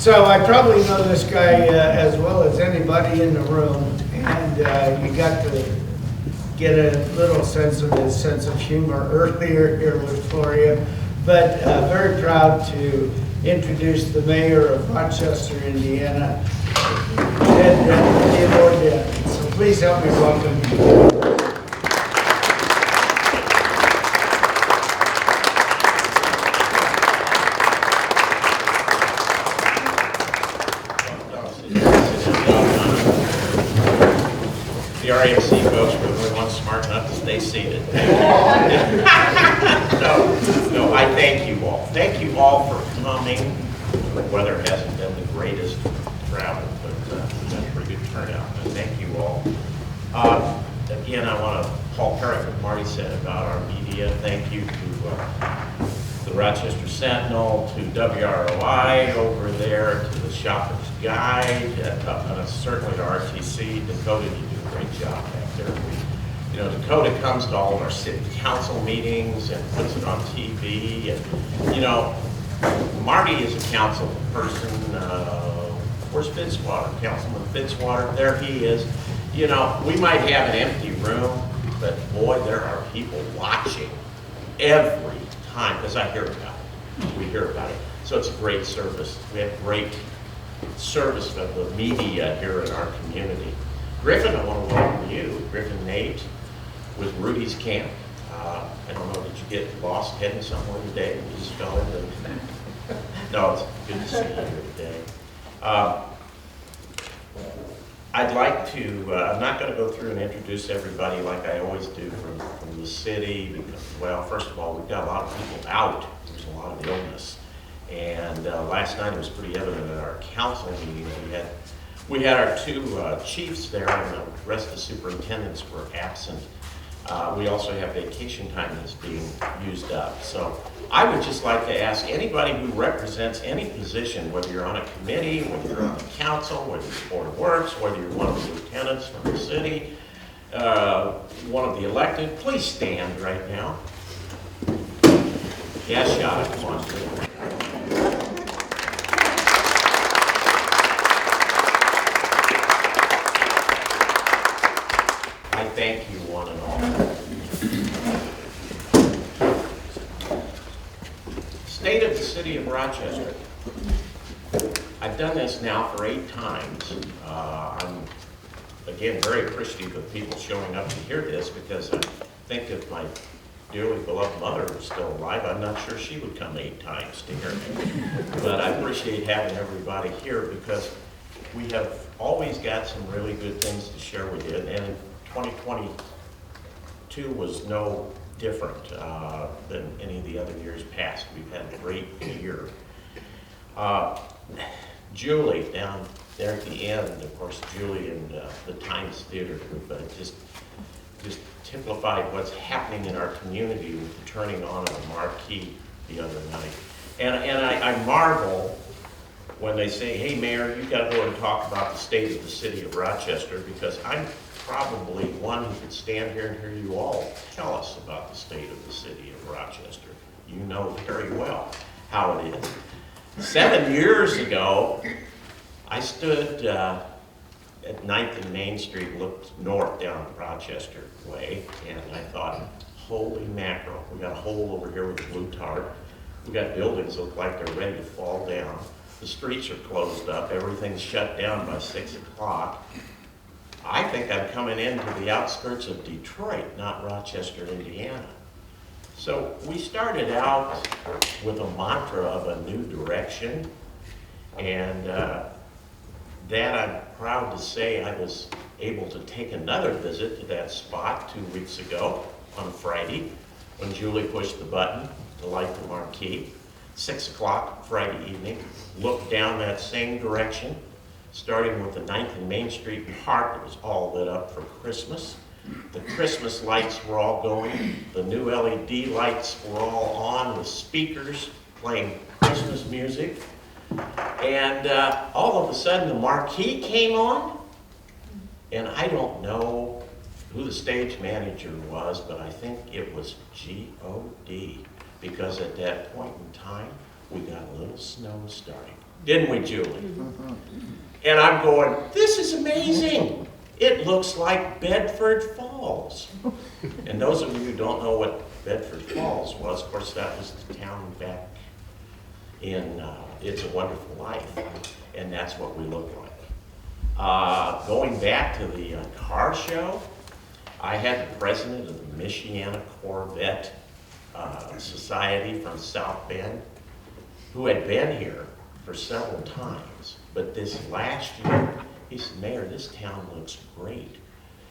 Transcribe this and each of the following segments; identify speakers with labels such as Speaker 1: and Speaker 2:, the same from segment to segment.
Speaker 1: So I probably know this guy as well as anybody in the room, and you got to get a little sense of his sense of humor earlier here with Floria. But very proud to introduce the mayor of Rochester, Indiana, Theodore Denton. So please help me welcome you.
Speaker 2: The RAMC folks were the only ones smart enough to stay seated. No, I thank you all. Thank you all for coming. The weather hasn't been the greatest travel, but we've got a pretty good turnout. And thank you all. Again, I want to Paul Perrick, what Marty said about our media. Thank you to the Rochester Sentinel, to WROI over there, to the Shopper's Guide, and certainly to RTC. Dakota, you do a great job back there. Dakota comes to all of our city council meetings and puts it on TV. And, Marty is a council person. Where's Fitzwater? Councilman Fitzwater, there he is. We might have an empty room, but boy, there are people watching every time, because I hear about it. We hear about it. So it's a great service. We have great service of the media here in our community. Griffin, I want to welcome you. Griffin Nate with Rudy's Camp. I don't know, did you get lost heading somewhere today? You just fell into No, it's good to see you here today. I'd like to, I'm not going to go through and introduce everybody like I always do from the city, because, well, first of all, we've got a lot of people out. There's a lot of illness. And last night it was pretty evident at our council meeting. We had our two chiefs there, and the rest of the superintendents were absent. We also have vacation time that's being used up. So I would just like to ask anybody who represents any position, whether you're on a committee, whether you're on the council, whether you're Board of Works, whether you're one of the lieutenants from the city, one of the elected, please stand right now. Yeah, shot it. Come on. I thank you one and all. State of the City of Rochester. I've done this now for 8 times. I'm, again, very appreciative of people showing up to hear this, because I think if my dearly beloved mother was still alive, I'm not sure she would come 8 times to hear me. But I appreciate having everybody here, because we have always got some really good things to share with you. And 2022 was no different than any of the other years past. We've had a great year. Julie, down there at the end, of course, Julie and the Times Theater Group just typified what's happening in our community with the turning on of the marquee the other night. And I marvel when they say, hey, Mayor, you've got to go and talk about the state of the city of Rochester, because I'm probably one who could stand here and hear you all tell us about the state of the city of Rochester. You know very well how it is. 7 years ago, I stood at 9th and Main Street, looked north down Rochester way, and I thought, holy mackerel, we got a hole over here with a blue tarp. We got buildings that look like they're ready to fall down. The streets are closed up. Everything's shut down by 6 o'clock. I think I'm coming into the outskirts of Detroit, not Rochester, Indiana. So we started out with a mantra of a new direction, and that I'm proud to say I was able to take another visit to that spot 2 weeks ago on Friday, when Julie pushed the button to light the marquee. 6 o'clock Friday evening, looked down that same direction, starting with the 9th and Main Street Park. It was all lit up for Christmas. The Christmas lights were all going. The new LED lights were all on with speakers playing Christmas music. And all of a sudden the marquee came on. And I don't know who the stage manager was, but I think it was G.O.D. Because at that point in time, we got a little snow starting. Didn't we, Julie? And I'm going, this is amazing. It looks like Bedford Falls. And those of you who don't know what Bedford Falls was, of course, that was the town back in It's a Wonderful Life. And that's what we look like. Going back to the car show, I had the president of the Michiana Corvette Society from South Bend, who had been here for several times. But this last year, he said, Mayor, this town looks great.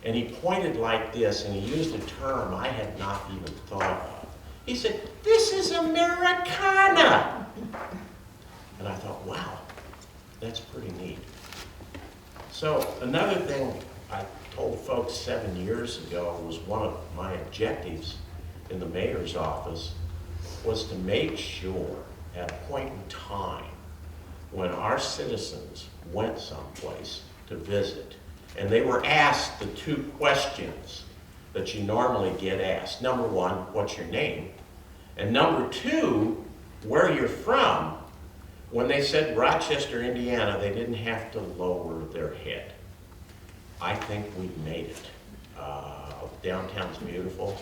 Speaker 2: And he pointed like this, and he used a term I had not even thought of. He said, this is Americana. And I thought, wow, that's pretty neat. So another thing I told folks 7 years ago was one of my objectives in the mayor's office was to make sure at a point in time when our citizens went someplace to visit and they were asked the two questions that you normally get asked. Number one, what's your name? And number two, where you're from. When they said Rochester, Indiana, they didn't have to lower their head. I think we've made it. Downtown's beautiful.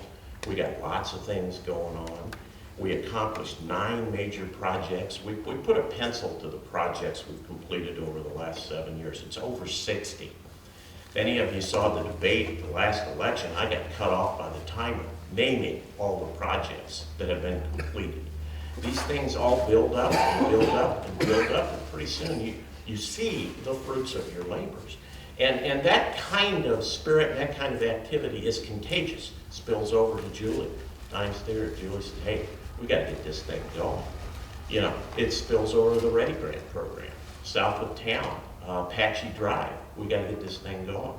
Speaker 2: We got lots of things going on. We accomplished 9 major projects. We put a pencil to the projects we've completed over the last 7 years. It's over 60. If any of you saw the debate, the last election, I got cut off by the timer naming all the projects that have been completed. These things all build up and build up and build up, and pretty soon you see the fruits of your labors. And that kind of spirit and that kind of activity is contagious. Spills over to Julie. Times Theater, Julie said, hey, we got to get this thing going. You know, it spills over to the Ready Grant program. South of town, Apache Drive, we got to get this thing going.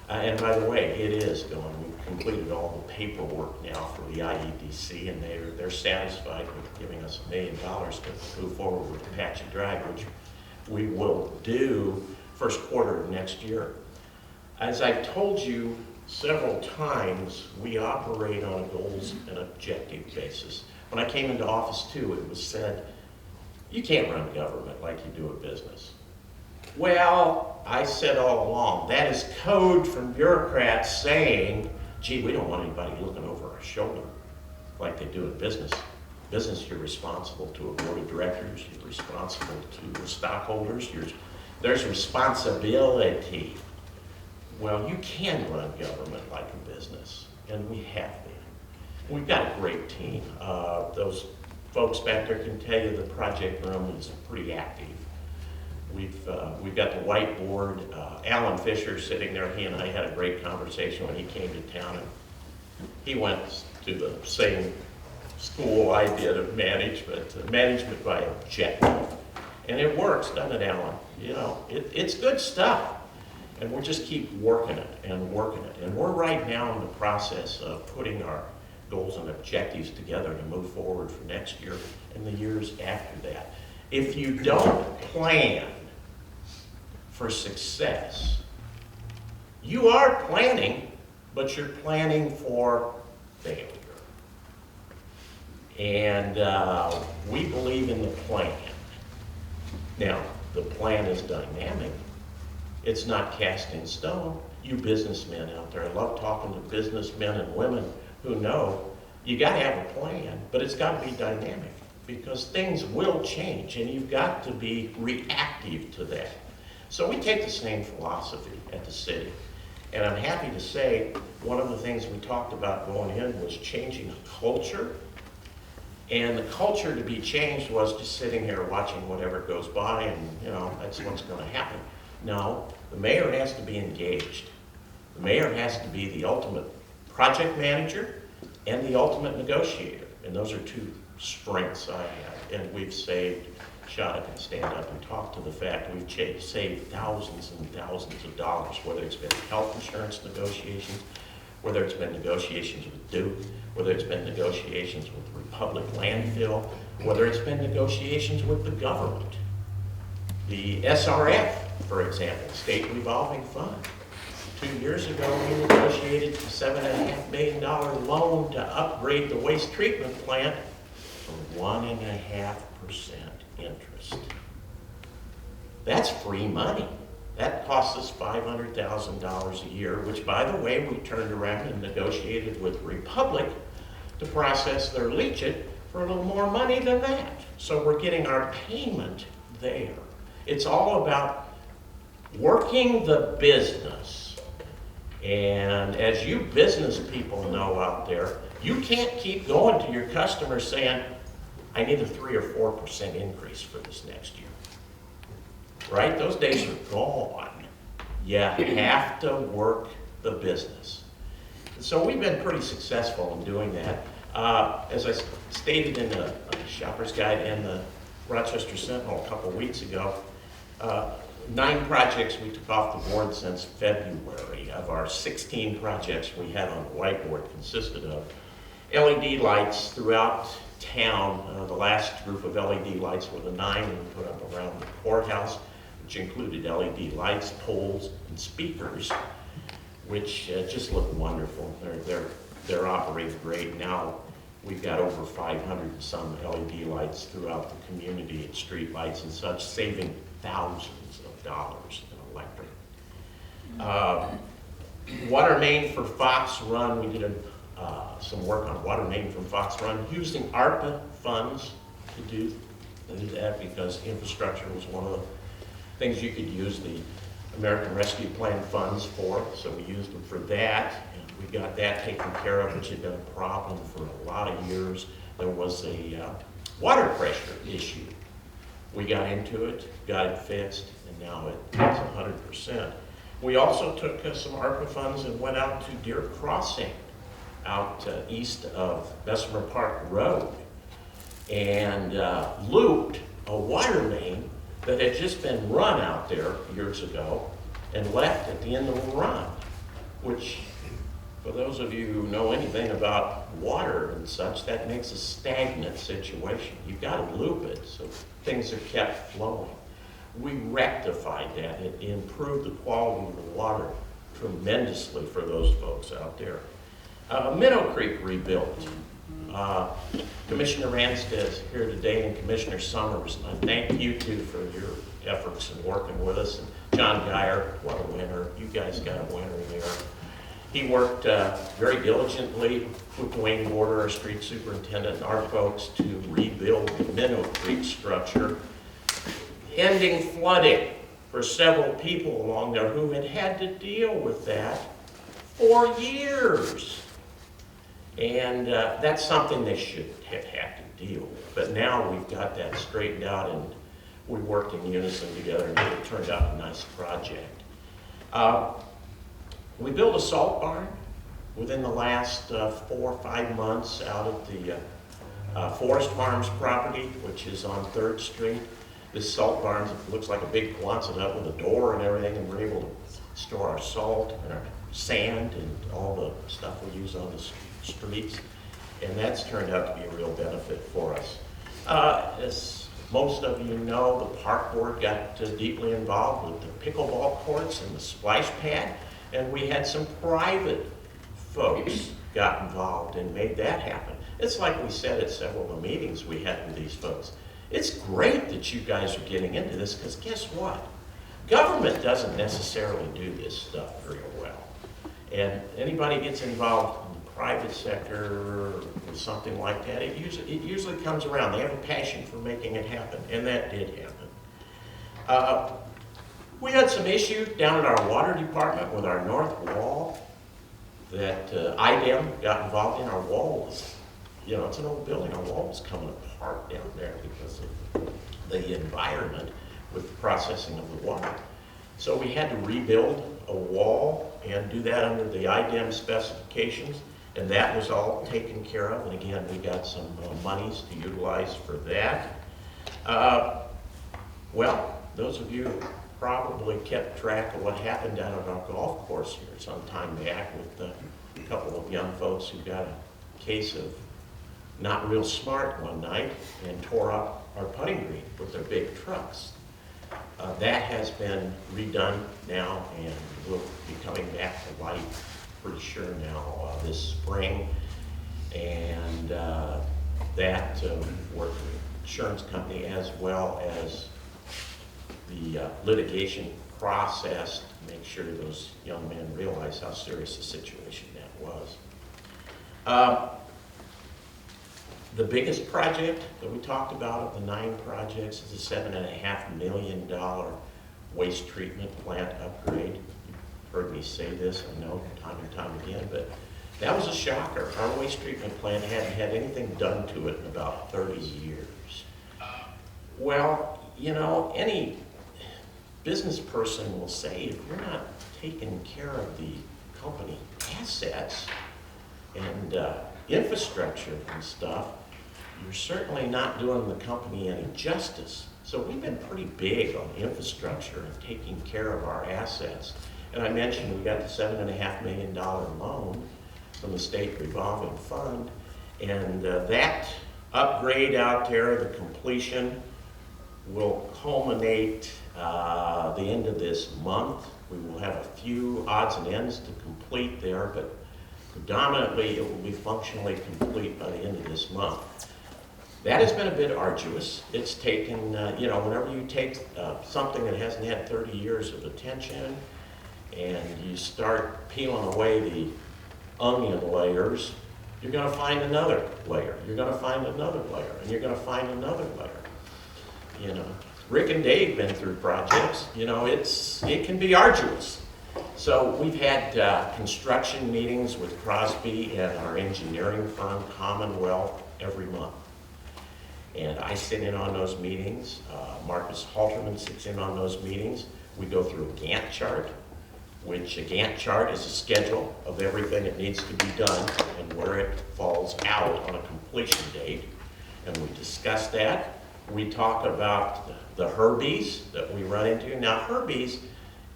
Speaker 2: And by the way, it is going. We've completed all the paperwork now for the IEDC, and they're satisfied with giving us $1 million to move forward with Apache Drive, which we will do first quarter of next year. As I've told you several times, we operate on a goals and objective basis. When I came into office too, it was said, you can't run government like you do a business. Well, I said all along, that is code from bureaucrats saying, gee, we don't want anybody looking over our shoulder like they do in business. Business, you're responsible to a board of directors, you're responsible to the stockholders, there's responsibility. Well, you can run government like a business, and we have been. We've got a great team. Those folks back there can tell you the project room is pretty active. We've got the whiteboard. Alan Fisher sitting there, he and I had a great conversation when he came to town. And he went to the same school I did of management by objective. And it works, doesn't it, Alan? You know, it's good stuff. And we'll just keep working it and working it. And we're right now in the process of putting our goals and objectives together to move forward for next year and the years after that. If you don't plan for success, you are planning, but you're planning for failure. And we believe in the plan. Now, the plan is dynamic. It's not cast in stone. You businessmen out there, I love talking to businessmen and women who know you got to have a plan, but it's got to be dynamic because things will change and you've got to be reactive to that. So we take the same philosophy at the city. And I'm happy to say one of the things we talked about going in was changing a culture. And the culture to be changed was just sitting here watching whatever goes by and, you know, that's what's going to happen. No, the mayor has to be engaged. The mayor has to be the ultimate project manager and the ultimate negotiator. And those are two strengths I have. And we've saved, Shada can stand up and talk to the fact we've saved thousands and thousands of dollars, whether it's been health insurance negotiations, whether it's been negotiations with Duke, whether it's been negotiations with Republic Landfill, whether it's been negotiations with the government. The SRF, for example, State Revolving Fund. 2 years ago, we negotiated a $7.5 million loan to upgrade the waste treatment plant for 1.5% interest. That's free money. That costs us $500,000 a year, which, by the way, we turned around and negotiated with Republic to process their leachate for a little more money than that. So we're getting our payment there. It's all about working the business. And as you business people know out there, you can't keep going to your customers saying, I need a 3 or 4% increase for this next year. Right? Those days are gone. You have to work the business. So we've been pretty successful in doing that. As I stated in the Shopper's Guide and the Rochester Sentinel a couple weeks ago, 9 projects we took off the board since February. Of our 16 projects we had on the whiteboard consisted of LED lights throughout town. The last group of LED lights were the 9 we put up around the courthouse, which included LED lights, poles, and speakers, which just look wonderful. They're operating great. Now we've got over 500 and some LED lights throughout the community and street lights and such, saving thousands of dollars in electric. Water main for Fox Run, we did some work on water main from Fox Run using ARPA funds to do that, because infrastructure was one of the things you could use the American Rescue Plan funds for, so we used them for that, and we got that taken care of, which had been a problem for a lot of years. There was a water pressure issue. We got into it, got it fixed, and now it's 100%. We also took some ARPA funds and went out to Deer Crossing, out east of Bessemer Park Road, and looped a water main that had just been run out there years ago and left at the end of the run, which, for those of you who know anything about water and such, that makes a stagnant situation. You've got to loop it so things are kept flowing. We rectified that. It improved the quality of the water tremendously for those folks out there. Minnow Creek rebuilt. Commissioner Ranstad's here today, and Commissioner Summers. I thank you two for your efforts in working with us. And John Geyer, what a winner. You guys got a winner there. He worked very diligently with Dwayne Border, our street superintendent, and our folks to rebuild the Minnow Creek structure, ending flooding for several people along there who had had to deal with that for years. And that's something they shouldn't have had to deal with. But now we've got that straightened out, and we worked in unison together, and it turned out a nice project. We built a salt barn within the last 4 or 5 months out at the Forest Farms property, which is on 3rd Street. This salt barn looks like a big Quonset hut with a door and everything, and we're able to store our salt and our sand and all the stuff we use on the streets, and that's turned out to be a real benefit for us. As most of you know, the park board got deeply involved with the pickleball courts and the splash pad, and we had some private folks got involved and made that happen. It's like we said at several of the meetings we had with these folks. It's great that you guys are getting into this, because guess what? Government doesn't necessarily do this stuff very well. And anybody gets involved in the private sector or something like that, it usually comes around. They have a passion for making it happen, and that did happen. We had some issues down at our water department with our north wall that IDEM got involved in. Our wall was, it's an old building. Our wall was coming apart down there because of the environment with the processing of the water. So we had to rebuild a wall and do that under the IDEM specifications, and that was all taken care of. And again, we got some monies to utilize for that. Well, those of you who probably kept track of what happened down at our golf course here some time back with a couple of young folks who got a case of not real smart one night and tore up our putting green with their big trucks. That has been redone now, and will be coming back to life pretty sure now this spring. And that worked with the insurance company as well as the litigation process to make sure those young men realize how serious the situation that was. The biggest project that we talked about of the 9 projects is a $7.5 million waste treatment plant upgrade. You've heard me say this, I know, time and time again, but that was a shocker. Our waste treatment plant hadn't had anything done to it in about 30 years. Well, you know, any business person will say, if you're not taking care of the company assets and infrastructure and stuff, you're certainly not doing the company any justice. So we've been pretty big on infrastructure and taking care of our assets. And I mentioned we got the $7.5 million loan from the state revolving fund, and that upgrade out there, the completion, will culminate the end of this month. We will have a few odds and ends to complete there, but predominantly it will be functionally complete by the end of this month. That has been a bit arduous. It's taken, you know, whenever you take something that hasn't had 30 years of attention and you start peeling away the onion layers, you're going to find another layer. You're going to find another layer, and you're going to find another layer. You know, Rick and Dave been through projects. You know, it can be arduous. So we've had construction meetings with Crosby and our engineering firm, Commonwealth, every month. And I sit in on those meetings. Marcus Halterman sits in on those meetings. We go through a Gantt chart, which a Gantt chart is a schedule of everything that needs to be done and where it falls out on a completion date. And we discuss that. We talk about the Herbies that we run into. Now, Herbies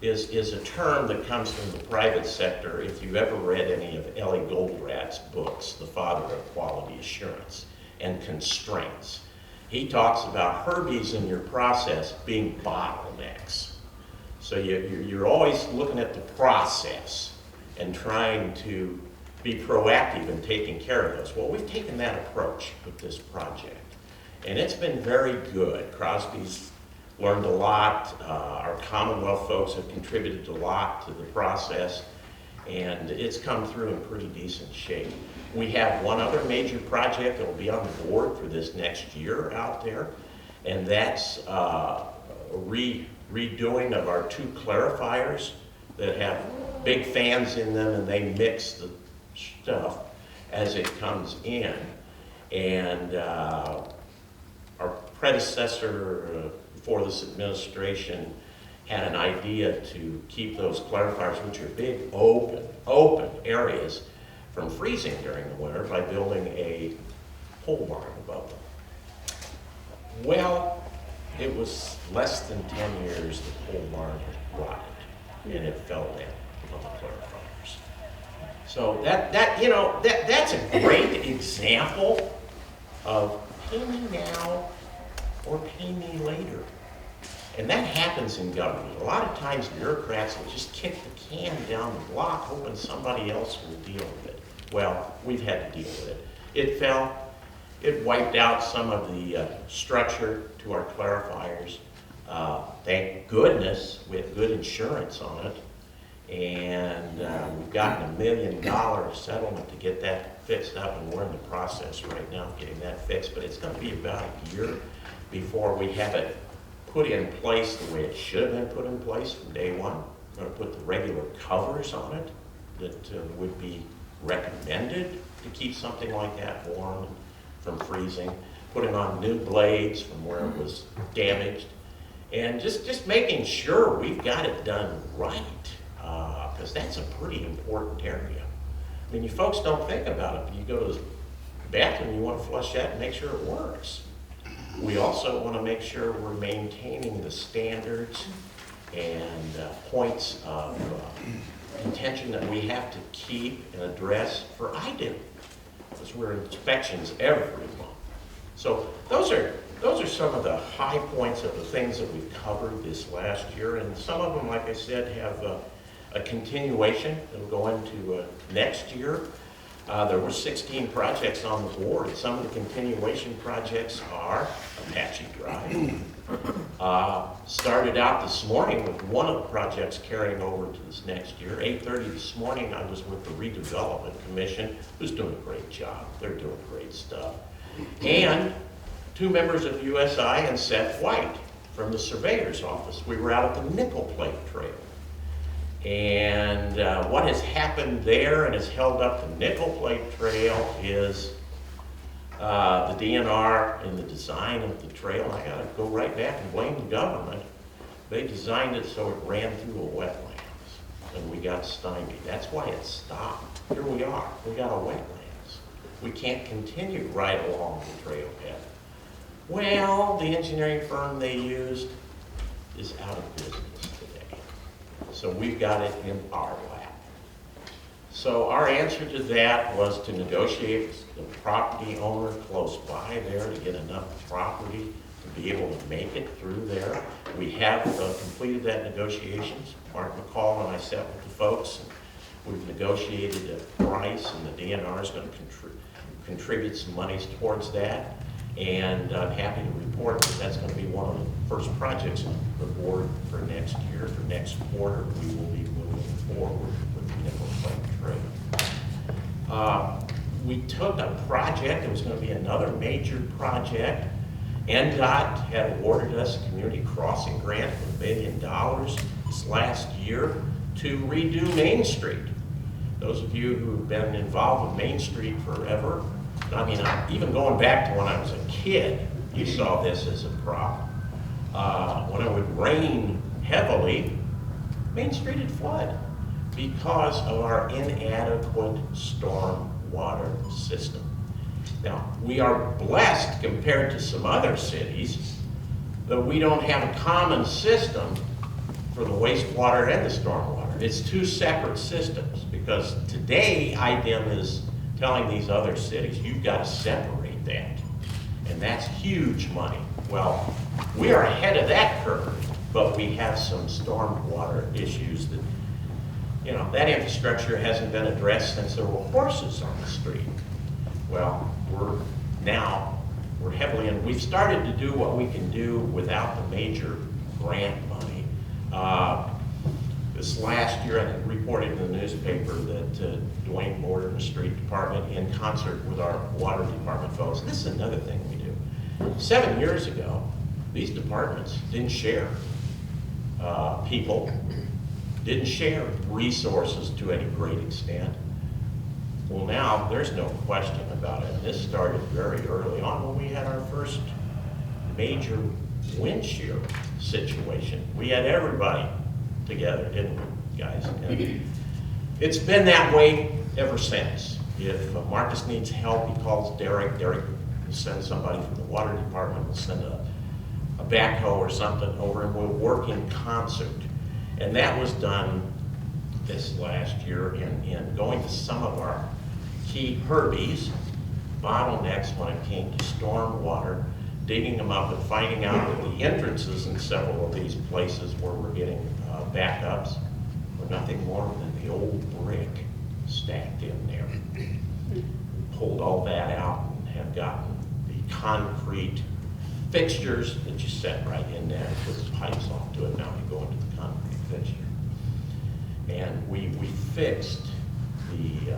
Speaker 2: is a term that comes from the private sector. If you've ever read any of Ellie Goldrat's books, the father of quality assurance and constraints, he talks about Herbies in your process being bottlenecks. So you're always looking at the process and trying to be proactive in taking care of those. Well, we've taken that approach with this project, and it's been very good. Crosby's learned a lot. Our Commonwealth folks have contributed a lot to the process, and it's come through in pretty decent shape. We have one other major project that will be on the board for this next year out there, and that's redoing of our 2 clarifiers that have big fans in them, and they mix the stuff as it comes in. And our predecessor before this administration had an idea to keep those clarifiers, which are big open areas, from freezing during the winter by building a pole barn above them. Well, it was less than 10 years the pole barn had rotted, and it fell down on the clarifiers. So that's a great example of pay me now or pay me later. And that happens in government. A lot of times bureaucrats will just kick the can down the block hoping somebody else will deal with it. Well, we've had to deal with it. It fell. It wiped out some of the structure to our clarifiers. Thank goodness we have good insurance on it. And we've gotten $1 million settlement to get that fixed up, and we're in the process right now of getting that fixed. But it's going to be about a year before we have it put in place the way it should have been put in place from day one. We're going to put the regular covers on it that would be recommended to keep something like that warm from freezing, putting on new blades from where it was damaged, and just making sure we've got it done right, because that's a pretty important area. I mean, you folks don't think about it, but you go to the bathroom, you want to flush that and make sure it works. We also want to make sure we're maintaining the standards and points of contention that we have to keep and address for IDIM, because we're in inspections every month. So those are some of the high points of the things that we've covered this last year, and some of them, like I said, have a continuation that will go into next year. There were 16 projects on the board. Some of the continuation projects are Apache Drive, Started out this morning with one of the projects carrying over to this next year. 8:30 this morning, I was with the Redevelopment Commission, who's doing a great job. They're doing great stuff. And 2 members of USI and Seth White from the Surveyor's Office. We were out at the Nickel Plate Trail. And what has happened there and has held up the Nickel Plate Trail is the DNR in the design of the trail. I gotta go right back and blame the government. They designed it so it ran through a wetlands, and we got stymied. That's why it stopped. Here we are, we got a wetlands. We can't continue right along the trailhead. Well, the engineering firm they used is out of business today. So we've got it in our lap. So our answer to that was to negotiate with the property owner close by there to get enough property to be able to make it through there. We have completed that negotiations. Mark McCall and I sat with the folks, and we've negotiated a price, and the DNR is going to contribute some monies towards that. And I'm happy to report that that's going to be one of the first projects on the board for next year. For next quarter, we will be moving forward with the Nickel Plate Trail. We took a project, it was going to be another major project. NDOT had awarded us a community crossing grant of $1 million this last year to redo Main Street. Those of you who've been involved with Main Street forever, I mean, even going back to when I was a kid, you saw this as a problem. When it would rain heavily, Main Street would flood because of our inadequate storm water system. Now, we are blessed compared to some other cities that we don't have a common system for the wastewater and the stormwater. It's 2 separate systems, because today IDEM is telling these other cities, you've got to separate that. And that's huge money. Well, we are ahead of that curve, but we have some stormwater issues that, you know, that infrastructure hasn't been addressed since there were horses on the street. Well, we're heavily in, we've started to do what we can do without the major grant money. This last year, I reported in the newspaper that Dwayne Board and the street department, in concert with our water department folks, this is another thing we do. 7 years ago, these departments didn't share people, didn't share resources to any great extent. Well, now there's no question about it. This started very early on when we had our first major wind shear situation. We had everybody together, didn't we, guys? And it's been that way ever since. If Marcus needs help, he calls Derek. Derek will send somebody from the water department, will send a backhoe or something over, and we'll work in concert. And that was done this last year in going to some of our key herbies, bottlenecks when it came to storm water, digging them up and finding out that the entrances in several of these places where we're getting backups were nothing more than the old brick stacked in there. We pulled all that out and have gotten the concrete fixtures that you set right in there and put the pipes onto it. Now we go into the concrete fixture. And we fixed the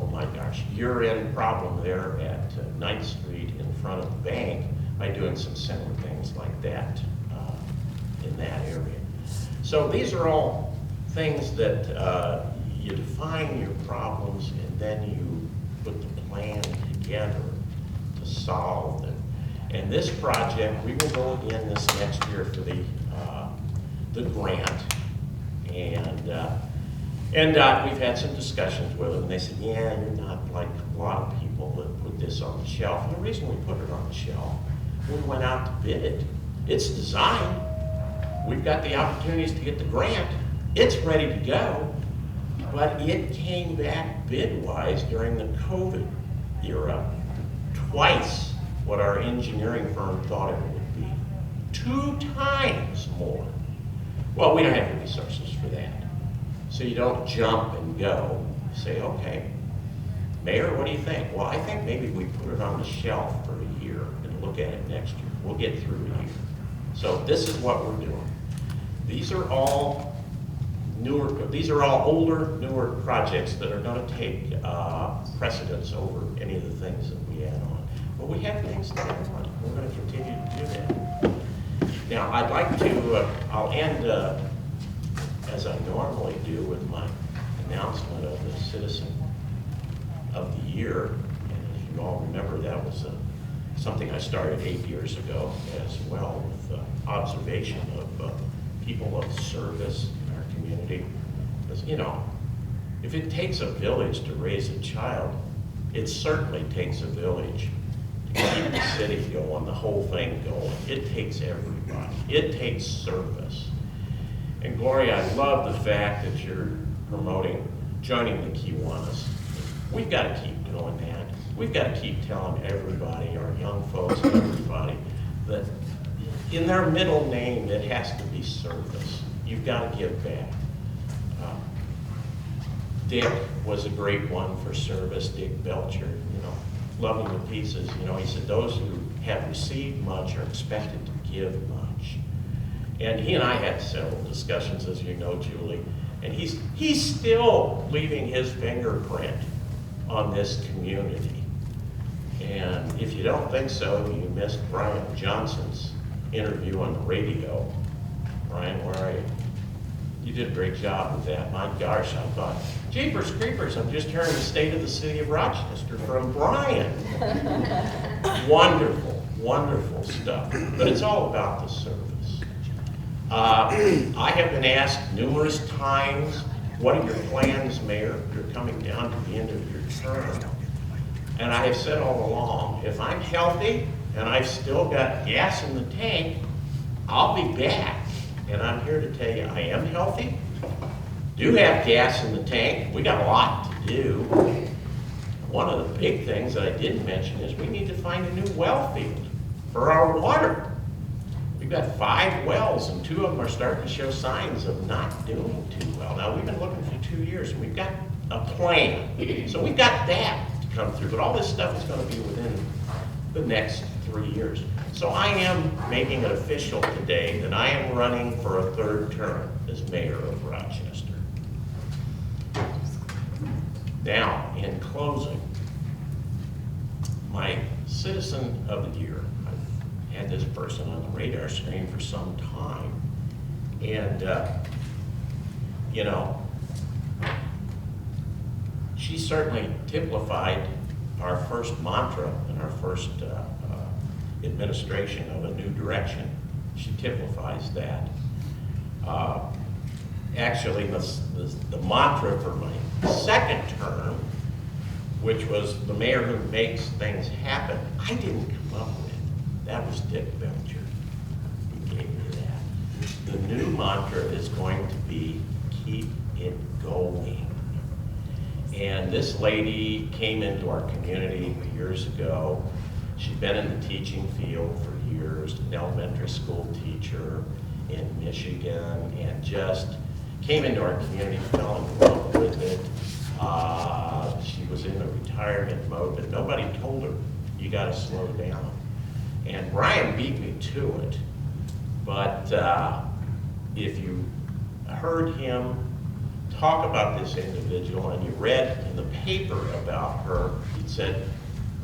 Speaker 2: oh my gosh, year-end problem there at 9th Street in front of the bank by doing some similar things like that in that area. So these are all things that you define your problems and then you put the plan together to solve them. And this project, we will go again this next year for the grant. And we've had some discussions with them, and they said, yeah, you're not like a lot of people that put this on the shelf. And the reason we put it on the shelf, we went out to bid it. It's designed. We've got the opportunities to get the grant. It's ready to go, but it came back bid-wise during the COVID era twice what our engineering firm thought it would be. 2 times more. Well, we don't have the resources for that. So you don't jump and go. You say, okay, Mayor, what do you think? Well, I think maybe we put it on the shelf for a year and look at it next year. We'll get through a year. So this is what we're doing. These are all older, newer projects that are gonna take precedence over any of the things that we add on. But we have things to add on. We're gonna continue to do that. Now, I'd like to, I'll end as I normally do with my announcement of the Citizen of the Year. And as you all remember, that was something I started 8 years ago as well, with observation of people of service in our community. Because, you know, if it takes a village to raise a child, it certainly takes a village to keep the city going, the whole thing going. It takes everybody. It takes service. And Gloria, I love the fact that you're promoting joining the Kiwanis. We've got to keep doing that. We've got to keep telling everybody, our young folks, everybody, that in their middle name, it has to be service. You've got to give back. Dick was a great one for service, Dick Belcher, you know, love him to pieces. You know, he said, those who have received much are expected to give much. And he and I had several discussions, as you know, Julie, and he's still leaving his fingerprint on this community. And if you don't think so, you missed Brian Johnson's interview on the radio. Brian, where are you? You did a great job with that. My gosh, I thought, jeepers creepers, I'm just hearing the state of the city of Rochester from Brian. Wonderful, wonderful stuff. But it's all about the service. I have been asked numerous times, what are your plans, Mayor? You're coming down to the end of your term. And I have said all along, if I'm healthy and I've still got gas in the tank, I'll be back. And I'm here to tell you, I am healthy, do have gas in the tank. We got a lot to do. One of the big things that I didn't mention is we need to find a new well field for our water. We've got 5 wells, and 2 of them are starting to show signs of not doing too well. Now, we've been looking for 2 years, and we've got a plan. So we've got that to come through, but all this stuff is going to be within the next 3 years. So I am making it official today that I am running for a 3rd term as mayor of Rochester. Now, in closing, my Citizen of the Year, I've had this person on the radar screen for some time, and you know, she certainly typified our first mantra and our first administration of a new direction. She typifies that. Actually, the mantra for my 2nd term, which was the mayor who makes things happen, I didn't come up with. That was Dick Belcher who gave me that. The new mantra is going to be keep it going. And this lady came into our community years ago. She'd been in the teaching field for years, an elementary school teacher in Michigan, and just came into our community, fell in love with it. She was in a retirement mode, but nobody told her, you gotta slow down. And Brian beat me to it, but if you heard him talk about this individual and you read in the paper about her, he said,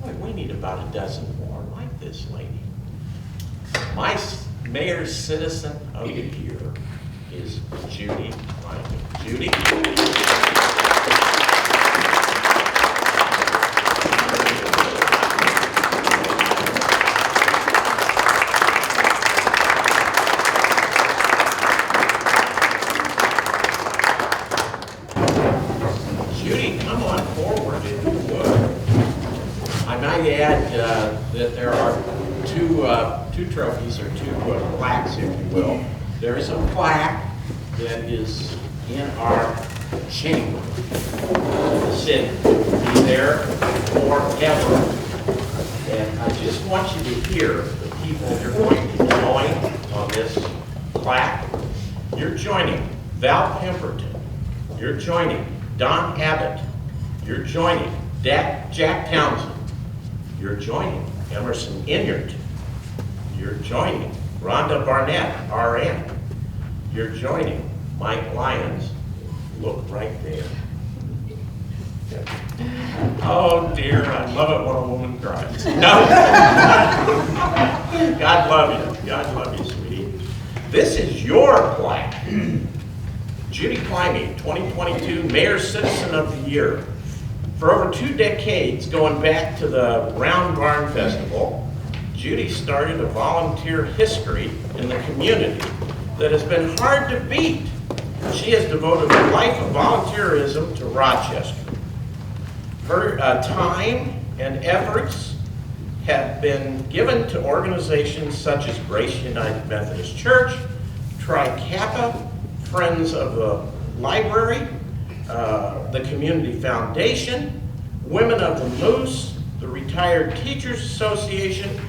Speaker 2: boy, we need about a dozen more like this lady. My mayor's Citizen of the Year is Judy Lyman. Judy? Judy, come on forward if you would. I might add that there are two trophies, or 2 plaques, if you will. There is a plaque that is in our chamber. Sit, be there forever. And I just want you to hear the people you're going to join on this plaque. You're joining Val Pemberton. You're joining Don Abbott. You're joining Jack Townsend. You're joining Emerson Inyard. You're joining Rhonda Barnett, RN. You're joining Mike Lyons. Look right there. Oh dear, I love it when a woman cries. No. God love you. God love you, sweetie. This is your plaque. Judy Climbing, 2022 Mayor Citizen of the Year. For over 2 decades, going back to the Round Barn Festival, Judy started a volunteer history in the community that has been hard to beat. She has devoted a life of volunteerism to Rochester. Her time and efforts have been given to organizations such as Grace United Methodist Church, Tri Kappa, Friends of the Library, the Community Foundation, Women of the Moose, the Retired Teachers Association,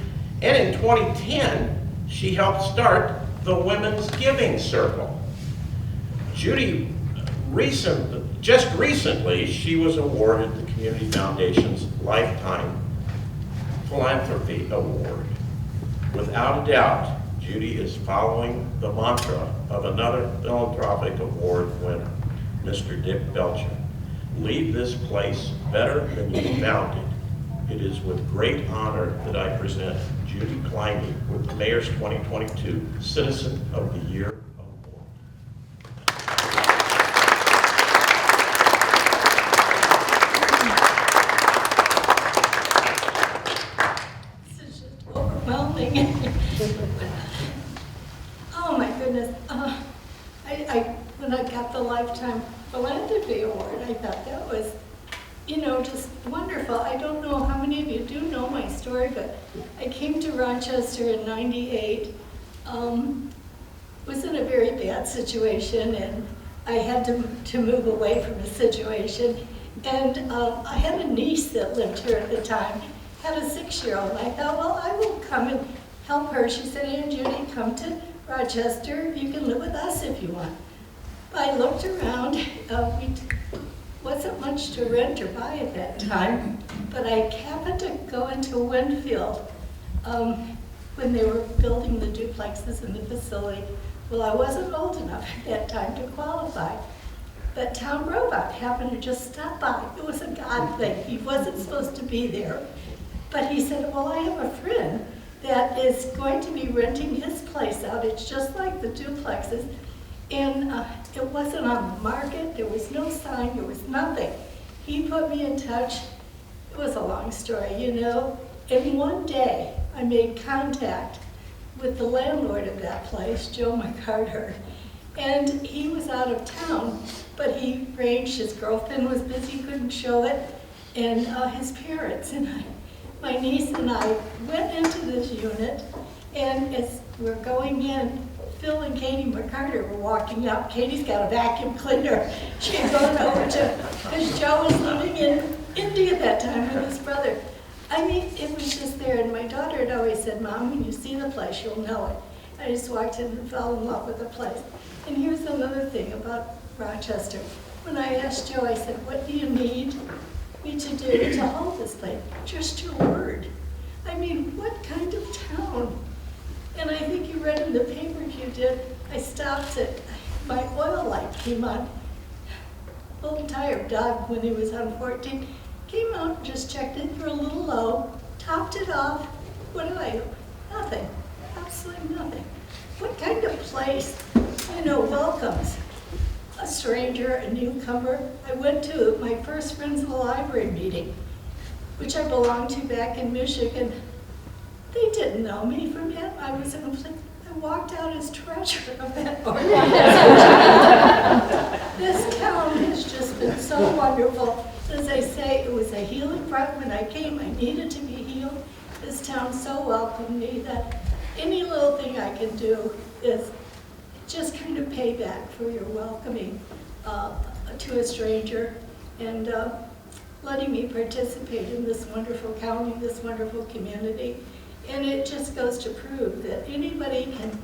Speaker 2: and in 2010, she helped start the Women's Giving Circle. Judy, just recently, she was awarded the Community Foundation's Lifetime Philanthropy Award. Without a doubt, Judy is following the mantra of another philanthropic award winner, Mr. Dick Belcher. Leave this place better than you found it. It is with great honor that I present Judy Climbing with the Mayor's 2022 Citizen of the Year Award.
Speaker 3: This is just overwhelming. Oh my goodness. When I got the Lifetime Philanthropy Award, I thought that was, just wonderful. I don't know how many of you do know my story, but I came to Rochester in '98, was in a very bad situation, and I had to move away from the situation. And I had a niece that lived here at the time, had a 6-year-old. I thought, well, I will come and help her. She said, Aunt Judy, come to Rochester. You can live with us if you want. I looked around. Wasn't much to rent or buy at that time, but I happened to go into Winfield when they were building the duplexes in the facility. Well, I wasn't old enough at that time to qualify, but Tom Robot happened to just stop by. It was a God thing. He wasn't supposed to be there, but he said, well, I have a friend that is going to be renting his place out. It's just like the duplexes. And it wasn't on the market, there was no sign, there was nothing. He put me in touch. It was a long story, And one day, I made contact with the landlord of that place, Joe McCarter. And he was out of town, but he arranged, his girlfriend was busy, couldn't show it, and his parents. And my niece and I went into this unit, and as we're going in, Phil and Katie McCarter were walking up. Katie's got a vacuum cleaner. She had gone over because Joe was living in India at that time with his brother. I mean, it was just there. And my daughter had always said, Mom, when you see the place, you'll know it. I just walked in and fell in love with the place. And here's another thing about Rochester. When I asked Joe, I said, what do you need me to do to hold this place? Just your word. I mean, what kind of town? And I think you read in the paper if you did, I stopped at, my oil light came on. Old tired Doug, when he was on 14, came out and just checked it for a little low, topped it off. What do I do? Nothing, absolutely nothing. What kind of place, welcomes a stranger, a newcomer? I went to my first Friends of the Library meeting, which I belonged to back in Michigan. They didn't know me from him. I walked out as treasurer of that organization. This town has just been so wonderful. As I say, it was a healing part. When I came, I needed to be healed. This town so welcomed me that any little thing I can do is just kind of pay back for your welcoming to a stranger and letting me participate in this wonderful county, this wonderful community. And it just goes to prove that anybody can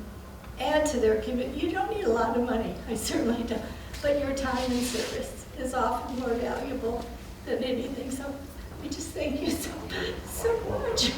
Speaker 3: add to their community. You don't need a lot of money, I certainly don't, but your time and service is often more valuable than anything. So I just thank you so much.